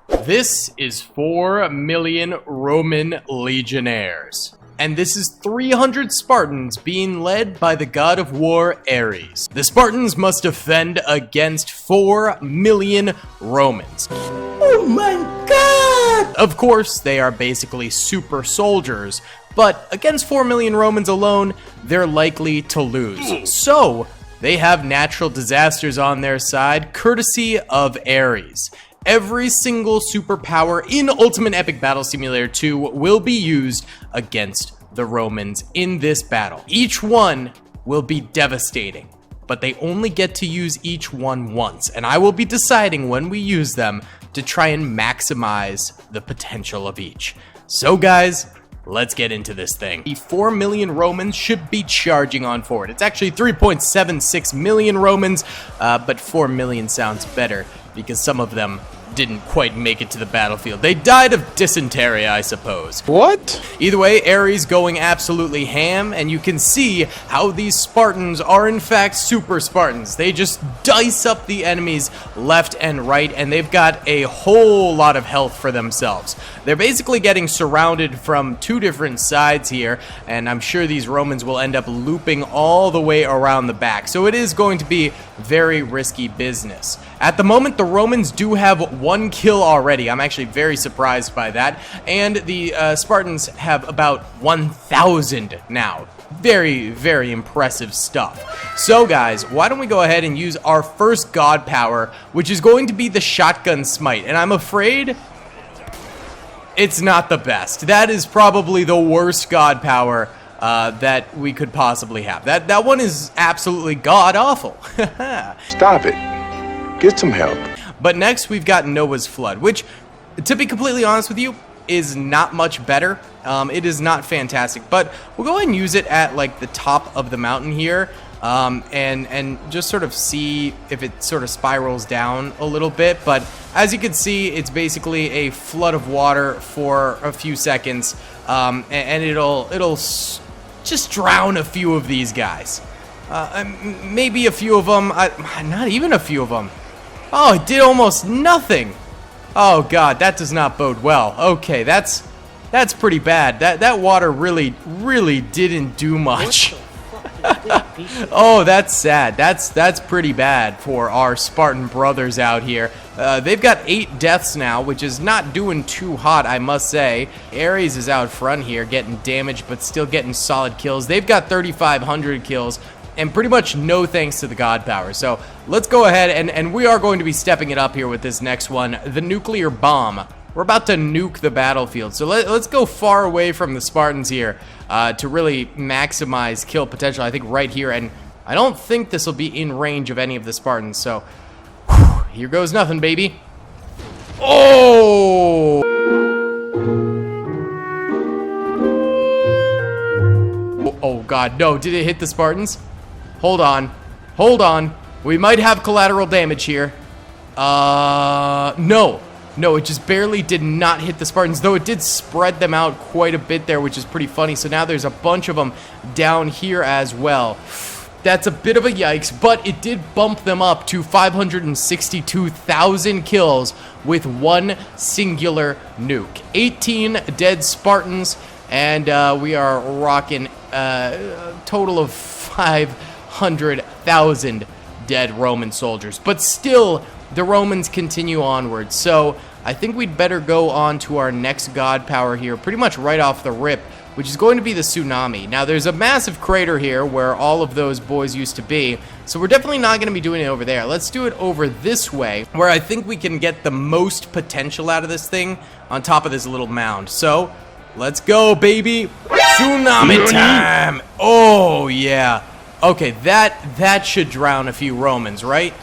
This is 4 million Roman legionnaires. And this is 300 Spartans being led by the god of war, Ares. The Spartans must defend against 4 million Romans. Oh my god! Of course, they are basically super soldiers, but against 4 million Romans alone, they're likely to lose. So, they have natural disasters on their side, courtesy of Ares. Every single superpower in Ultimate Epic Battle Simulator 2 will be used against the Romans in this battle. Each one will be devastating, but they only get to use each one once, and I will be deciding when we use them to try and maximize the potential of each. So guys, let's get into this thing. The 4 million Romans should be charging on forward. It's actually 3.76 million Romans, but 4 million sounds better because some of them didn't quite make it to the battlefield. They died of dysentery, I suppose. What? Either way, Ares going absolutely ham, and you can see how these Spartans are in fact super Spartans. They just dice up the enemies left and right, and they've got a whole lot of health for themselves. They're basically getting surrounded from two different sides here, and I'm sure these Romans will end up looping all the way around the back. So it is going to be very risky business. At the moment, the Romans do have 1 kill already. I'm actually very surprised by that. And the Spartans have about 1,000 now. Very, very impressive stuff. So guys, why don't we go ahead and use our first god power, which is going to be the shotgun smite. And I'm afraid it's not the best. That is probably the worst god power that we could possibly have. That one is absolutely god-awful. Stop it. Get some help. But next we've got Noah's Flood, which, to be completely honest with you, is not much better. It is not fantastic, but we'll go ahead and use it at like the top of the mountain here, and just sort of see if it sort of spirals down a little bit. But as you can see, it's basically a flood of water for a few seconds, and it'll just drown a few of these guys. Maybe a few of them, not even a few of them. Oh, it did almost nothing. Oh god, that does not bode well. Okay, that's pretty bad. That water really didn't do much. Oh, that's sad. That's pretty bad for our Spartan brothers out here. They've got 8 deaths now, which is not doing too hot, I must say. Ares is out front here, getting damaged, but still getting solid kills. They've got 3,500 kills, and pretty much no thanks to the god power. So let's go ahead, and we are going to be stepping it up here with this next one, the nuclear bomb. We're about to nuke the battlefield, so let's go far away from the Spartans here to really maximize kill potential. I think right here, and I don't think this will be in range of any of the Spartans, so whew, here goes nothing, baby. Oh! Oh god, no, did it hit the Spartans? Hold on, we might have collateral damage here. No, it just barely did not hit the Spartans, though it did spread them out quite a bit there, which is pretty funny. So now there's a bunch of them down here as well. That's a bit of a yikes, but it did bump them up to 562,000 kills with one singular nuke. 18 dead Spartans, and we are rocking a total of 500,000 dead Roman soldiers. But still, the Romans continue onward. So I think we'd better go on to our next god power here, pretty much right off the rip, which is going to be the tsunami. Now, there's a massive crater here where all of those boys used to be, so we're definitely not going to be doing it over there. Let's do it over this way, where I think we can get the most potential out of this thing on top of this little mound. So let's go, baby. Tsunami time. Oh yeah. Okay, that should drown a few Romans, right?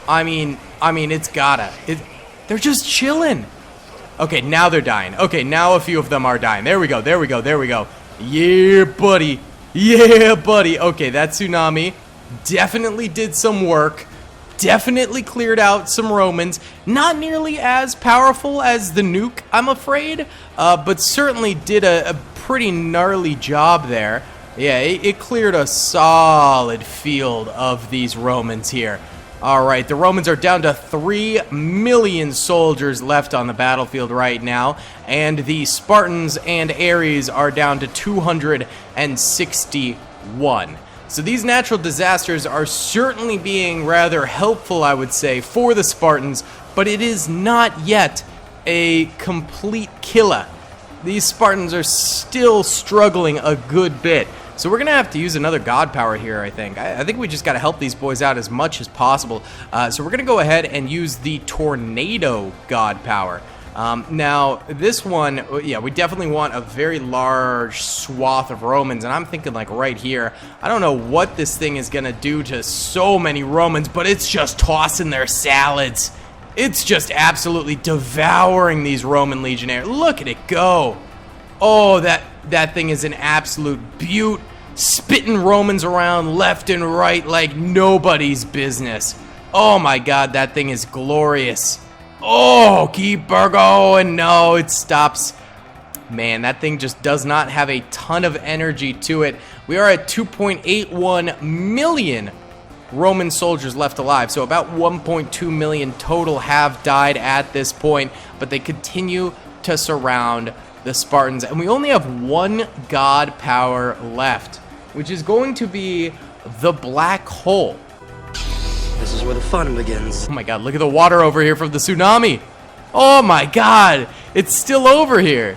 I mean, it's gotta. They're just chilling. Okay, now they're dying. Okay, now a few of them are dying. There we go. Yeah, buddy. Okay, that tsunami definitely did some work. Definitely cleared out some Romans. Not nearly as powerful as the nuke, I'm afraid, but certainly did a pretty gnarly job there. Yeah, it cleared a solid field of these Romans here. All right, the Romans are down to 3 million soldiers left on the battlefield right now, and the Spartans and Ares are down to 261. So these natural disasters are certainly being rather helpful, I would say, for the Spartans, but it is not yet a complete killer. These Spartans are still struggling a good bit. So we're going to have to use another god power here, I think. I think we just got to help these boys out as much as possible. So we're going to go ahead and use the tornado god power. Now, this one, yeah, we definitely want a very large swath of Romans, and I'm thinking like right here. I don't know what this thing is going to do to so many Romans, but it's just tossing their salads. It's just absolutely devouring these Roman legionnaires. Look at it go. Oh, that thing is an absolute beaut, spitting Romans around left and right like nobody's business. Oh my god, that thing is glorious. Oh, keep her going. No, it stops. Man, that thing just does not have a ton of energy to it. We are at 2.81 million Roman soldiers left alive, so about 1.2 million total have died at this point, but they continue to surround the Spartans, and we only have one god power left, which is going to be the black hole. This is where the fun begins. Oh my god, look at the water over here from the tsunami. Oh my god, it's still over here.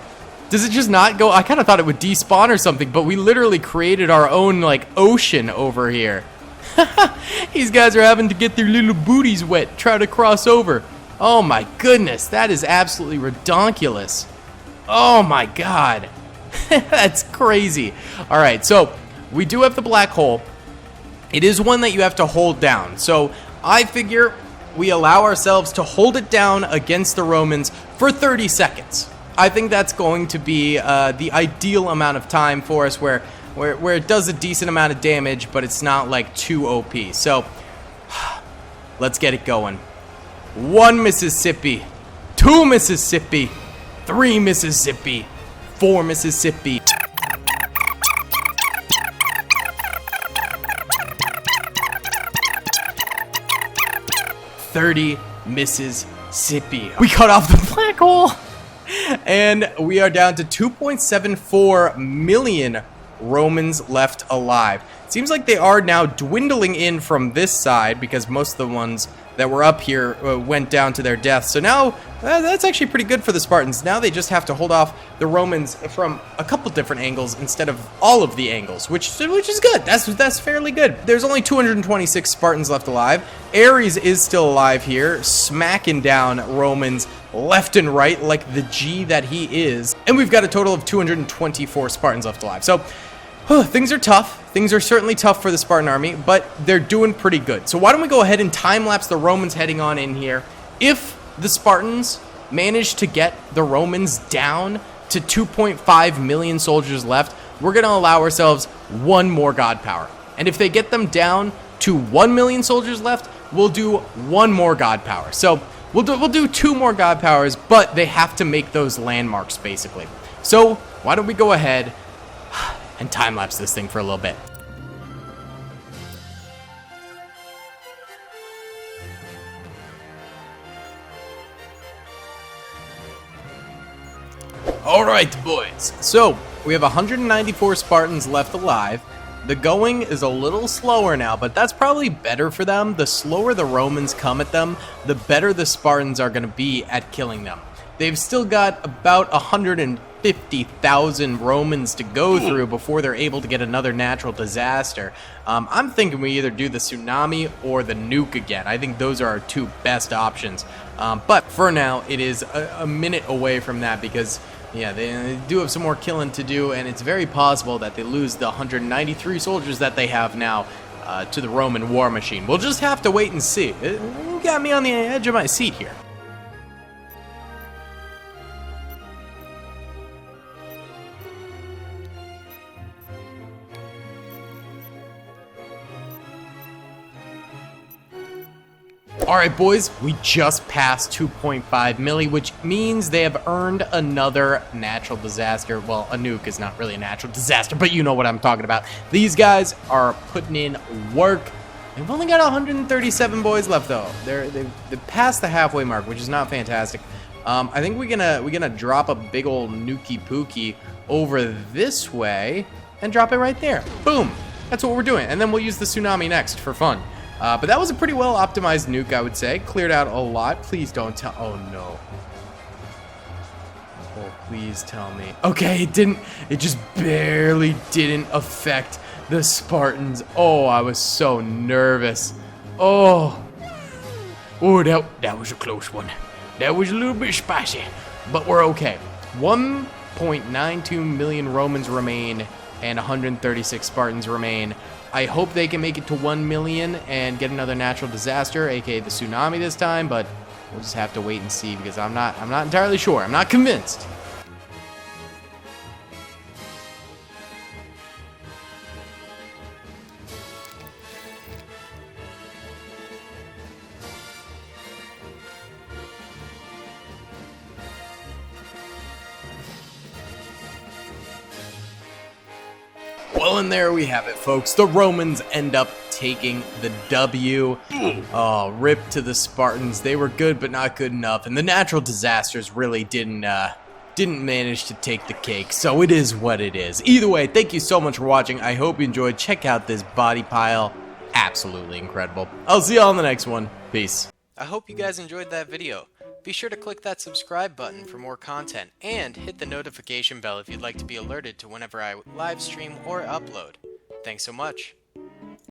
Does it just not go? I kind of thought it would despawn or something, but we literally created our own like ocean over here. These guys are having to get their little booties wet, try to cross over. Oh my goodness, that is absolutely redonkulous. Oh my god. That's crazy. All right, so we do have the black hole. It is one that you have to hold down. So I figure we allow ourselves to hold it down against the Romans for 30 seconds. I think that's going to be the ideal amount of time for us where it does a decent amount of damage, but it's not like too OP. So let's get it going. 1 Mississippi, 2 Mississippi, 3 Mississippi, 4 Mississippi. 30 Mississippi. We cut off the black hole. And we are down to 2.74 million Romans left alive. It seems like they are now dwindling in from this side because most of the ones that were up here went down to their death. So now that's actually pretty good for the Spartans. Now they just have to hold off the Romans from a couple different angles instead of all of the angles, which is good. That's fairly good. There's only 226 Spartans left alive. Ares is still alive here, smacking down Romans left and right like the G that he is. And we've got a total of 224 Spartans left alive. So things are tough. Things are certainly tough for the Spartan army, but they're doing pretty good. So why don't we go ahead and time-lapse the Romans heading on in here. If the Spartans manage to get the Romans down to 2.5 million soldiers left, we're going to allow ourselves one more god power. And if they get them down to 1 million soldiers left, we'll do one more god power. So we'll do 2 more god powers, but they have to make those landmarks, basically. So why don't we go ahead and time-lapse this thing for a little bit. All right, boys. So we have 194 Spartans left alive. The going is a little slower now, but that's probably better for them. The slower the Romans come at them, the better the Spartans are going to be at killing them. They've still got about 150,000 Romans to go through before they're able to get another natural disaster. I'm thinking we either do the tsunami or the nuke again. I think those are our 2 best options. But for now, it is a minute away from that because, yeah, they do have some more killing to do, and it's very possible that they lose the 193 soldiers that they have now to the Roman war machine. We'll just have to wait and see. It got me on the edge of my seat here. Alright boys, we just passed 2.5 milli, which means they have earned another natural disaster. Well, a nuke is not really a natural disaster, but you know what I'm talking about. These guys are putting in work. They've only got 137 boys left though. They've passed the halfway mark, which is not fantastic. I think we're gonna drop a big old nuki pookie over this way and drop it right there. Boom. That's what we're doing. And then we'll use the tsunami next for fun. But that was a pretty well optimized nuke, I would say. Cleared out a lot. Please don't tell. Oh no. Oh, please tell me. Okay, it didn't. It just barely didn't affect the Spartans. Oh, I was so nervous. Oh. Oh, that was a close one. That was a little bit spicy. But we're okay. 1.92 million Romans remain and 136 Spartans remain. I hope they can make it to 1 million and get another natural disaster, aka the tsunami this time, but we'll just have to wait and see because I'm not entirely sure. I'm not convinced. Well, and there we have it, folks. The Romans end up taking the W. Oh, rip to the Spartans. They were good, but not good enough. And the natural disasters really didn't manage to take the cake. So it is what it is. Either way, thank you so much for watching. I hope you enjoyed. Check out this body pile. Absolutely incredible. I'll see y'all in the next one. Peace. I hope you guys enjoyed that video. Be sure to click that subscribe button for more content, and hit the notification bell if you'd like to be alerted to whenever I live stream or upload. Thanks so much.